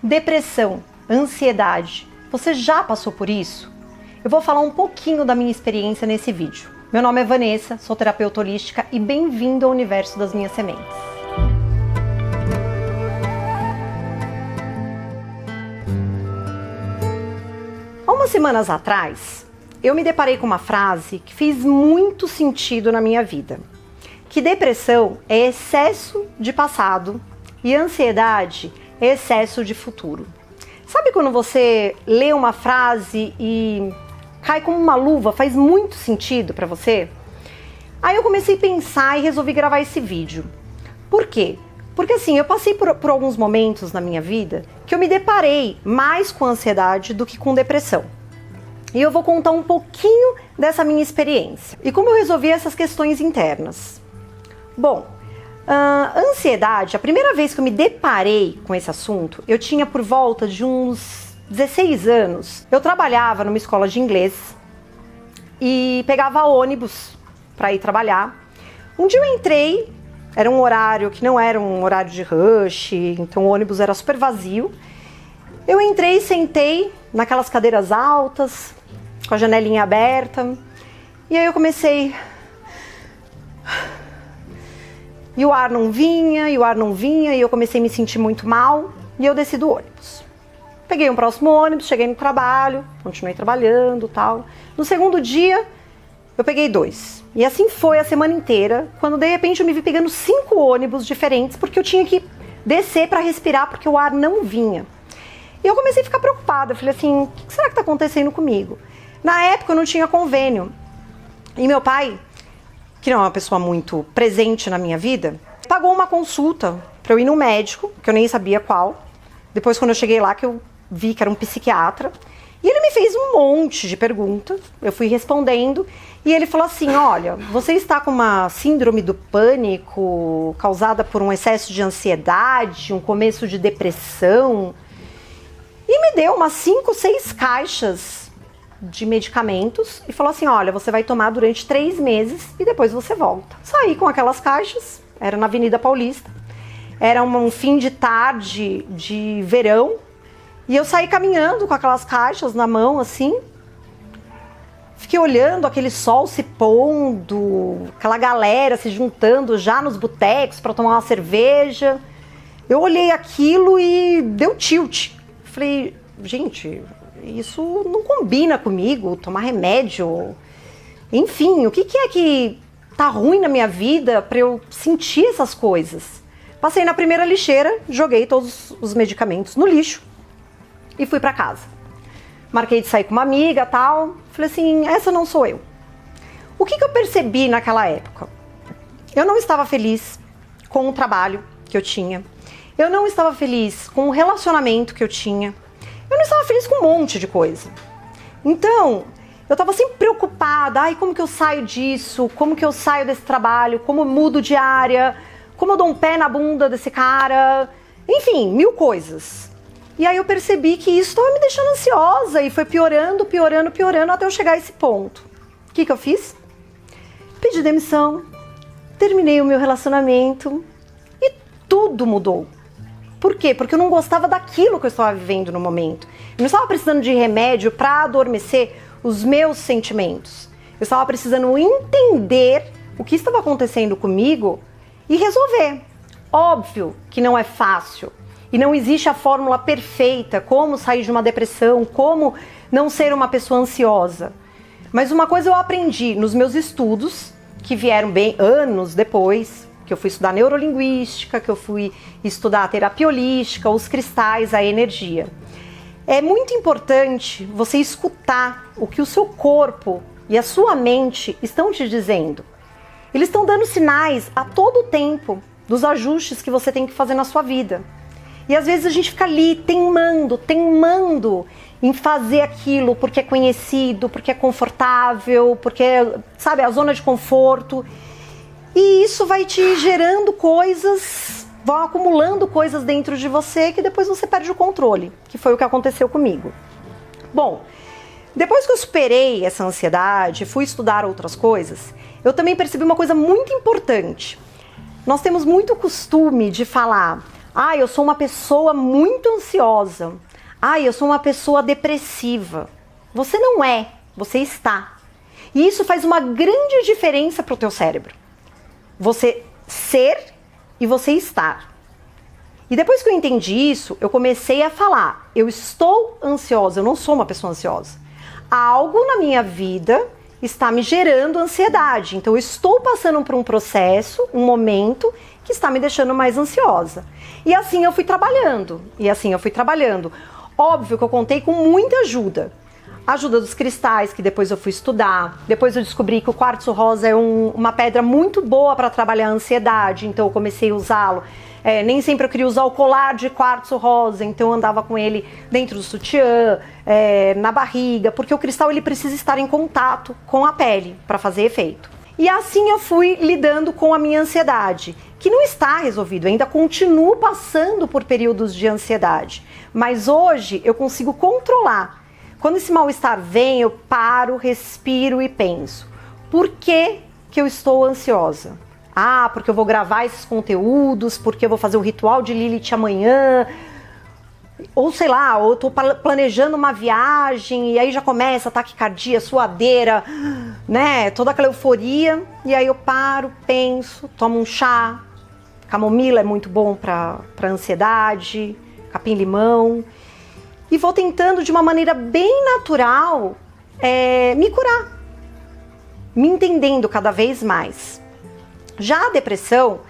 Depressão, ansiedade, você já passou por isso? Eu vou falar um pouquinho da minha experiência nesse vídeo. Meu nome é Vanessa, sou terapeuta holística e bem-vindo ao universo das minhas sementes. Há umas semanas atrás, eu me deparei com uma frase que fez muito sentido na minha vida. Que depressão é excesso de passado e ansiedade é excesso de futuro. Sabe quando você lê uma frase e cai como uma luva, faz muito sentido para você? Aí eu comecei a pensar e resolvi gravar esse vídeo. Por quê? Porque assim, eu passei por alguns momentos na minha vida que eu me deparei mais com ansiedade do que com depressão. E eu vou contar um pouquinho dessa minha experiência e como eu resolvi essas questões internas. Bom, ansiedade, a primeira vez que eu me deparei com esse assunto, eu tinha por volta de uns 16 anos. Eu trabalhava numa escola de inglês e pegava ônibus para ir trabalhar. Um dia eu entrei, era um horário que não era um horário de rush, então o ônibus era super vazio. Eu entrei e sentei naquelas cadeiras altas, com a janelinha aberta, e aí eu comecei... E o ar não vinha, e eu comecei a me sentir muito mal, e eu desci do ônibus. Peguei um próximo ônibus, cheguei no trabalho, continuei trabalhando e tal. No segundo dia, eu peguei 2. E assim foi a semana inteira, quando de repente eu me vi pegando 5 ônibus diferentes, porque eu tinha que descer para respirar, porque o ar não vinha. E eu comecei a ficar preocupada, eu falei assim, o que será que está acontecendo comigo? Na época eu não tinha convênio, e meu pai, que não é uma pessoa muito presente na minha vida, pagou uma consulta para eu ir no médico, que eu nem sabia qual. Depois, quando eu cheguei lá, que eu vi que era um psiquiatra. E ele me fez um monte de perguntas, eu fui respondendo. E ele falou assim, olha, você está com uma síndrome do pânico causada por um excesso de ansiedade, um começo de depressão. E me deu umas 5, 6 caixas de medicamentos e falou assim, olha, você vai tomar durante 3 meses e depois você volta. Saí com aquelas caixas, era na Avenida Paulista, era um fim de tarde de verão, e eu saí caminhando com aquelas caixas na mão, assim, fiquei olhando aquele sol se pondo, aquela galera se juntando já nos botecos para tomar uma cerveja. Eu olhei aquilo e deu tilt. Falei, gente... isso não combina comigo, tomar remédio, enfim, o que é que tá ruim na minha vida para eu sentir essas coisas? Passei na primeira lixeira, joguei todos os medicamentos no lixo e fui para casa. Marquei de sair com uma amiga, tal, falei assim, essa não sou eu. O que eu percebi naquela época? Eu não estava feliz com o trabalho que eu tinha, eu não estava feliz com o relacionamento que eu tinha, eu não estava feliz com um monte de coisa. Então, eu estava sempre preocupada. Ai, como que eu saio disso? Como que eu saio desse trabalho? Como eu mudo de área? Como eu dou um pé na bunda desse cara? Enfim, 1000 coisas. E aí eu percebi que isso estava me deixando ansiosa e foi piorando, piorando, piorando até eu chegar a esse ponto. O que eu fiz? Pedi demissão, terminei o meu relacionamento e tudo mudou. Por quê? Porque eu não gostava daquilo que eu estava vivendo no momento. Eu não estava precisando de remédio para adormecer os meus sentimentos. Eu estava precisando entender o que estava acontecendo comigo e resolver. Óbvio que não é fácil. E não existe a fórmula perfeita, como sair de uma depressão, como não ser uma pessoa ansiosa. Mas uma coisa eu aprendi nos meus estudos, que vieram bem anos depois, que eu fui estudar neurolinguística, que eu fui estudar a terapia holística, os cristais, a energia. É muito importante você escutar o que o seu corpo e a sua mente estão te dizendo. Eles estão dando sinais a todo tempo dos ajustes que você tem que fazer na sua vida. E às vezes a gente fica ali teimando em fazer aquilo porque é conhecido, porque é confortável, porque é, sabe, a zona de conforto. E isso vai te gerando coisas, vão acumulando coisas dentro de você que depois você perde o controle, que foi o que aconteceu comigo. Bom, depois que eu superei essa ansiedade, fui estudar outras coisas, eu também percebi uma coisa muito importante. Nós temos muito costume de falar, Ah, eu sou uma pessoa muito ansiosa. Ah, eu sou uma pessoa depressiva. Você não é, você está. E isso faz uma grande diferença para o teu cérebro. Você ser e você estar. E depois que eu entendi isso, eu comecei a falar, eu estou ansiosa, eu não sou uma pessoa ansiosa. Algo na minha vida está me gerando ansiedade. Então eu estou passando por um processo, um momento que está me deixando mais ansiosa. E assim eu fui trabalhando, Óbvio que eu contei com muita ajuda. Ajuda dos cristais, que depois eu fui estudar. Depois eu descobri que o quartzo rosa é uma pedra muito boa para trabalhar a ansiedade, então eu comecei a usá-lo. Nem sempre eu queria usar o colar de quartzo rosa, então eu andava com ele dentro do sutiã, na barriga, porque o cristal ele precisa estar em contato com a pele para fazer efeito. E assim eu fui lidando com a minha ansiedade, que não está resolvido, ainda continuo passando por períodos de ansiedade, mas hoje eu consigo controlar. Quando esse mal-estar vem, eu paro, respiro e penso, por que eu estou ansiosa? Ah, porque eu vou gravar esses conteúdos, porque eu vou fazer o ritual de Lilith amanhã, ou sei lá, ou eu tô planejando uma viagem e aí já começa taquicardia, suadeira, né, toda aquela euforia, e aí eu paro, penso, tomo um chá, camomila é muito bom para ansiedade, capim-limão, e vou tentando de uma maneira bem natural me curar, me entendendo cada vez mais. Já a depressão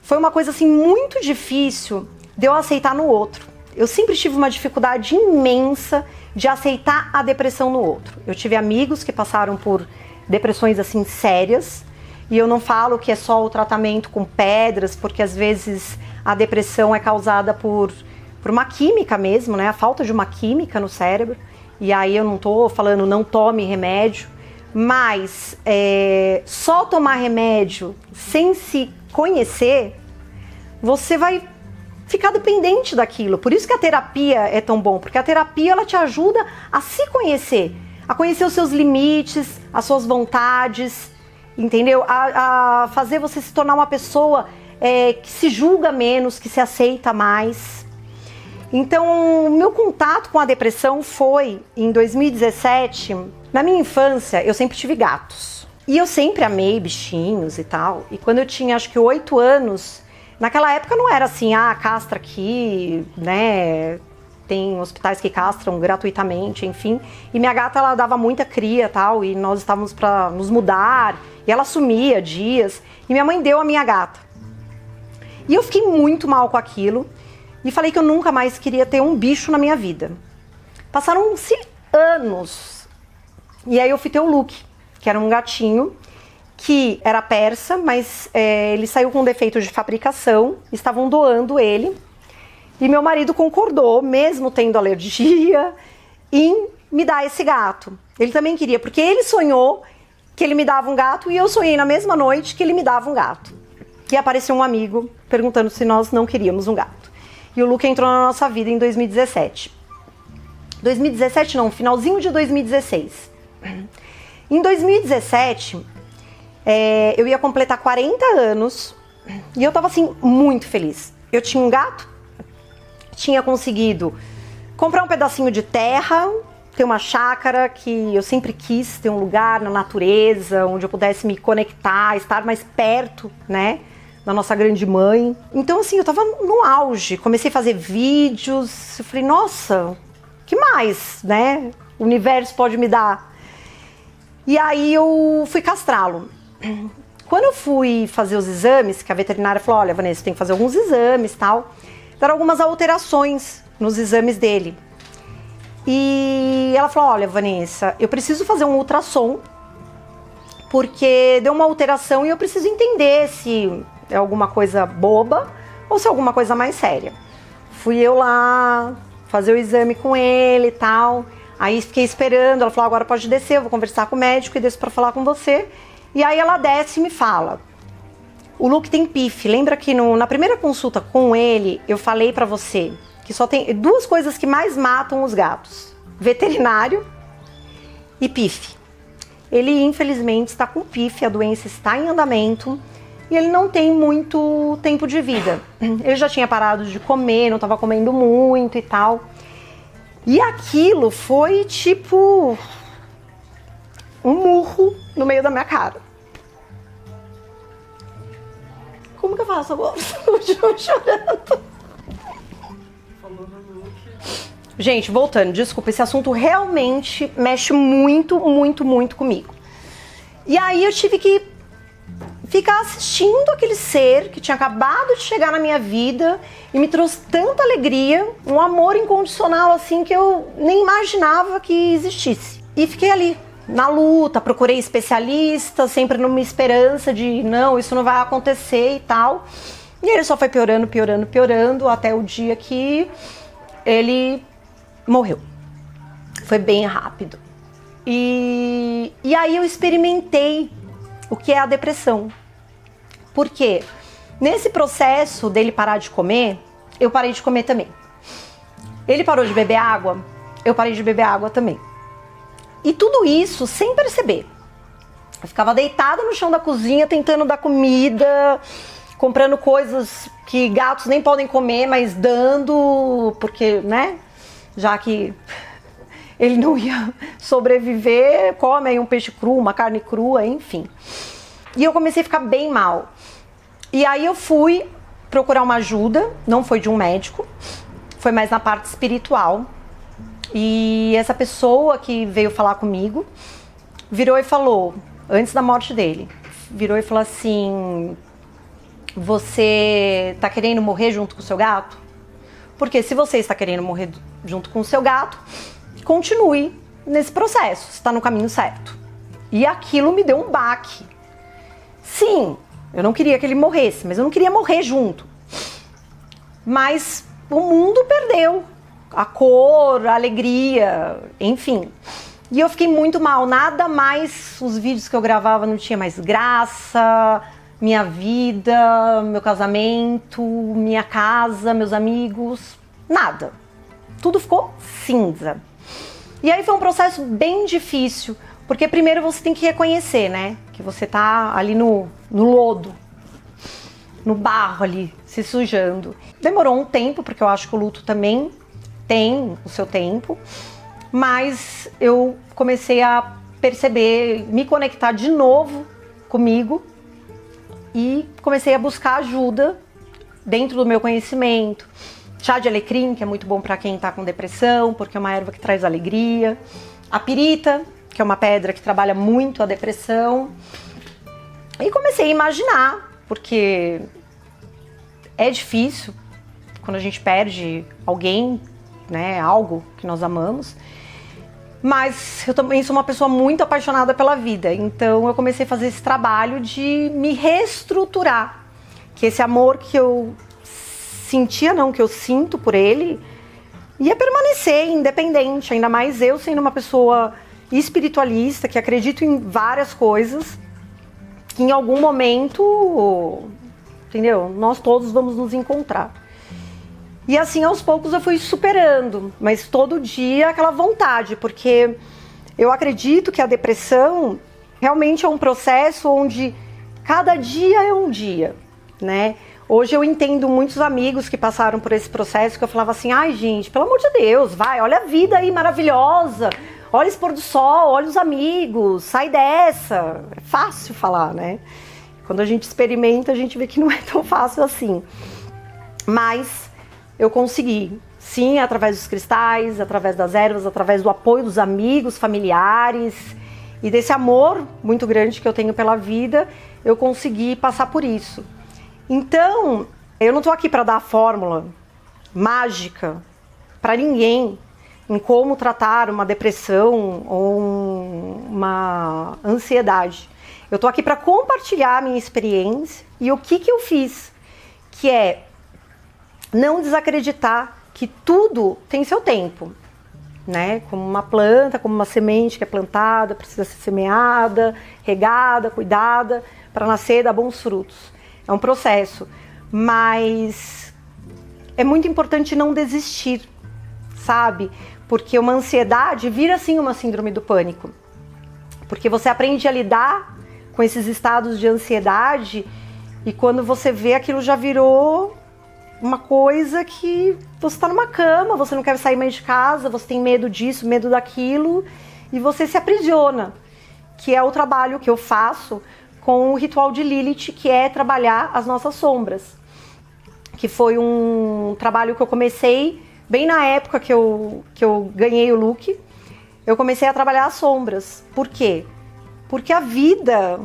foi uma coisa assim muito difícil de eu aceitar no outro. Eu sempre tive uma dificuldade imensa de aceitar a depressão no outro. Eu tive amigos que passaram por depressões assim sérias, e eu não falo que é só o tratamento com pedras, porque às vezes a depressão é causada por uma química mesmo, né? A falta de uma química no cérebro. E aí eu não tô falando não tome remédio, mas só tomar remédio sem se conhecer, você vai ficar dependente daquilo. Por isso que a terapia é tão bom, porque a terapia ela te ajuda a se conhecer, a conhecer os seus limites, as suas vontades, entendeu? A fazer você se tornar uma pessoa que se julga menos, que se aceita mais. Então, o meu contato com a depressão foi em 2017. Na minha infância, eu sempre tive gatos. E eu sempre amei bichinhos e tal. E quando eu tinha, acho que 8 anos, naquela época não era assim, castra aqui, né? Tem hospitais que castram gratuitamente, enfim. E minha gata, ela dava muita cria e tal, e nós estávamos para nos mudar, e ela sumia dias. E minha mãe deu a minha gata. E eu fiquei muito mal com aquilo. E falei que eu nunca mais queria ter um bicho na minha vida. Passaram-se anos. E aí eu fui ter o Luke, que era um gatinho, que era persa, mas ele saiu com defeito de fabricação. Estavam doando ele. E meu marido concordou, mesmo tendo alergia, em me dar esse gato. Ele também queria, porque ele sonhou que ele me dava um gato e eu sonhei na mesma noite que ele me dava um gato. E apareceu um amigo perguntando se nós não queríamos um gato. E o Luke entrou na nossa vida em 2017. 2017 não, finalzinho de 2016. Em 2017, eu ia completar 40 anos e eu tava assim, muito feliz. Eu tinha um gato, tinha conseguido comprar um pedacinho de terra, ter uma chácara que eu sempre quis, ter um lugar na natureza, onde eu pudesse me conectar, estar mais perto, né, da nossa grande mãe. Então assim, eu tava no auge, comecei a fazer vídeos, eu falei, nossa, que mais, né, o universo pode me dar? E aí eu fui castrá-lo. Quando eu fui fazer os exames, que a veterinária falou, olha, Vanessa, tem que fazer alguns exames e tal, deram algumas alterações nos exames dele. E ela falou, olha, Vanessa, eu preciso fazer um ultrassom, porque deu uma alteração e eu preciso entender se é alguma coisa boba ou se é alguma coisa mais séria. Fui eu lá fazer o exame com ele e tal, aí fiquei esperando, ela falou, agora pode descer, eu vou conversar com o médico e desço para falar com você. E aí ela desce e me fala, o Luke tem PIF. Lembra que na primeira consulta com ele, eu falei pra você que só tem duas coisas que mais matam os gatos, veterinário e PIF. Ele infelizmente está com PIF, a doença está em andamento e ele não tem muito tempo de vida. Ele já tinha parado de comer, não estava comendo muito e tal. E aquilo foi tipo um murro no meio da minha cara. Como que eu faço agora? Eu chorando. Gente, voltando, desculpa, esse assunto realmente mexe muito, muito, muito comigo. E aí eu tive que ficar assistindo aquele ser que tinha acabado de chegar na minha vida e me trouxe tanta alegria, um amor incondicional assim que eu nem imaginava que existisse. E fiquei ali, na luta, procurei especialistas, sempre numa esperança de não, isso não vai acontecer e tal. E ele só foi piorando, piorando, piorando, até o dia que ele morreu. Foi bem rápido. E aí eu experimentei o que é a depressão. Por quê? Nesse processo dele parar de comer, eu parei de comer também. Ele parou de beber água, eu parei de beber água também. E tudo isso sem perceber. Eu ficava deitada no chão da cozinha tentando dar comida, comprando coisas que gatos nem podem comer, mas dando, porque, né? Já que ele não ia sobreviver, come aí um peixe cru, uma carne crua, enfim. E eu comecei a ficar bem mal. E aí eu fui procurar uma ajuda, não foi de um médico, foi mais na parte espiritual. E essa pessoa que veio falar comigo virou e falou, antes da morte dele, virou e falou assim: você tá querendo morrer junto com o seu gato? Porque se você está querendo morrer junto com o seu gato, continue nesse processo, você está no caminho certo. E aquilo me deu um baque. Sim, eu não queria que ele morresse, mas eu não queria morrer junto. Mas o mundo perdeu a cor, a alegria, enfim. E eu fiquei muito mal, nada mais, os vídeos que eu gravava não tinha mais graça, minha vida, meu casamento, minha casa, meus amigos, nada. Tudo ficou cinza. E aí foi um processo bem difícil, porque primeiro você tem que reconhecer, né? Que você tá ali no lodo, no barro ali, se sujando. Demorou um tempo, porque eu acho que o luto também tem o seu tempo, mas eu comecei a perceber, me conectar de novo comigo e comecei a buscar ajuda dentro do meu conhecimento. Chá de alecrim, que é muito bom para quem tá com depressão, porque é uma erva que traz alegria. A pirita, que é uma pedra que trabalha muito a depressão. E comecei a imaginar, porque é difícil quando a gente perde alguém, né, algo que nós amamos. Mas eu também sou uma pessoa muito apaixonada pela vida, então eu comecei a fazer esse trabalho de me reestruturar. Que esse amor que eu sentia, não, que eu sinto por ele, ia permanecer independente, ainda mais eu sendo uma pessoa espiritualista, que acredito em várias coisas, que em algum momento, entendeu? Nós todos vamos nos encontrar. E assim, aos poucos eu fui superando, mas todo dia aquela vontade, porque eu acredito que a depressão realmente é um processo onde cada dia é um dia, né? Hoje eu entendo muitos amigos que passaram por esse processo, que eu falava assim, ai gente, pelo amor de Deus, vai, olha a vida aí maravilhosa, olha esse pôr do sol, olha os amigos, sai dessa. É fácil falar, né? Quando a gente experimenta, a gente vê que não é tão fácil assim. Mas eu consegui, sim, através dos cristais, através das ervas, através do apoio dos amigos, familiares e desse amor muito grande que eu tenho pela vida, eu consegui passar por isso. Então, eu não tô aqui para dar a fórmula mágica para ninguém em como tratar uma depressão ou uma ansiedade. Eu tô aqui para compartilhar a minha experiência e o que eu fiz, que é não desacreditar que tudo tem seu tempo, né? Como uma planta, como uma semente que é plantada, precisa ser semeada, regada, cuidada, para nascer e dar bons frutos. É um processo, mas é muito importante não desistir, sabe? Porque uma ansiedade vira assim uma síndrome do pânico. Porque você aprende a lidar com esses estados de ansiedade E quando você vê, aquilo já virou uma coisa que você tá numa cama, você não quer sair mais de casa, você tem medo disso, medo daquilo, e você se aprisiona, que é o trabalho que eu faço com o ritual de Lilith, que é trabalhar as nossas sombras. Que foi um trabalho que eu comecei bem na época que eu ganhei o look. Eu comecei a trabalhar as sombras. Por quê? Porque a vida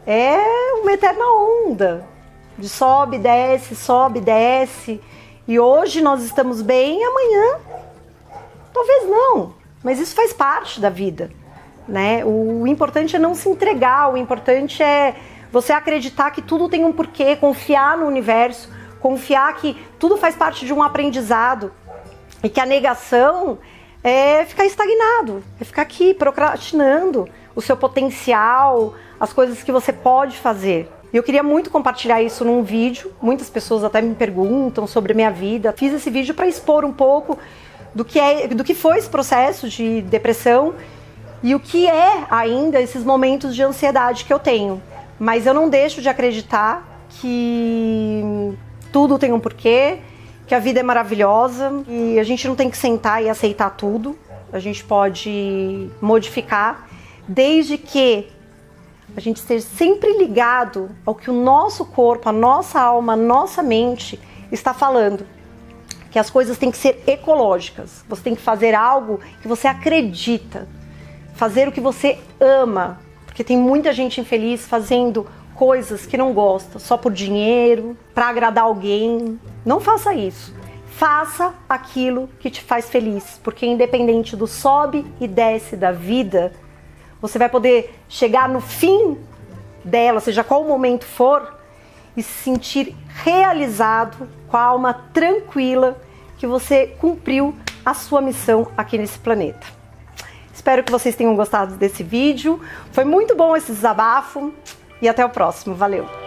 é uma eterna onda. De sobe, desce. E hoje nós estamos bem, amanhã talvez não. Mas isso faz parte da vida, né? O importante é não se entregar, o importante é você acreditar que tudo tem um porquê, confiar no universo, confiar que tudo faz parte de um aprendizado e que a negação é ficar estagnado, é ficar aqui procrastinando o seu potencial, as coisas que você pode fazer. E eu queria muito compartilhar isso num vídeo, muitas pessoas até me perguntam sobre a minha vida. Fiz esse vídeo para expor um pouco do que foi esse processo de depressão e o que é ainda esses momentos de ansiedade que eu tenho. Mas eu não deixo de acreditar que tudo tem um porquê, que a vida é maravilhosa e a gente não tem que sentar e aceitar tudo. A gente pode modificar, desde que a gente esteja sempre ligado ao que o nosso corpo, a nossa alma, a nossa mente está falando. Que as coisas têm que ser ecológicas. Você tem que fazer algo que você acredita. Fazer o que você ama. Porque tem muita gente infeliz fazendo coisas que não gosta, só por dinheiro, para agradar alguém. Não faça isso. Faça aquilo que te faz feliz, porque independente do sobe e desce da vida, você vai poder chegar no fim dela, seja qual momento for, e se sentir realizado, com a alma tranquila, que você cumpriu a sua missão aqui nesse planeta. Espero que vocês tenham gostado desse vídeo. Foi muito bom esse desabafo. E até o próximo. Valeu!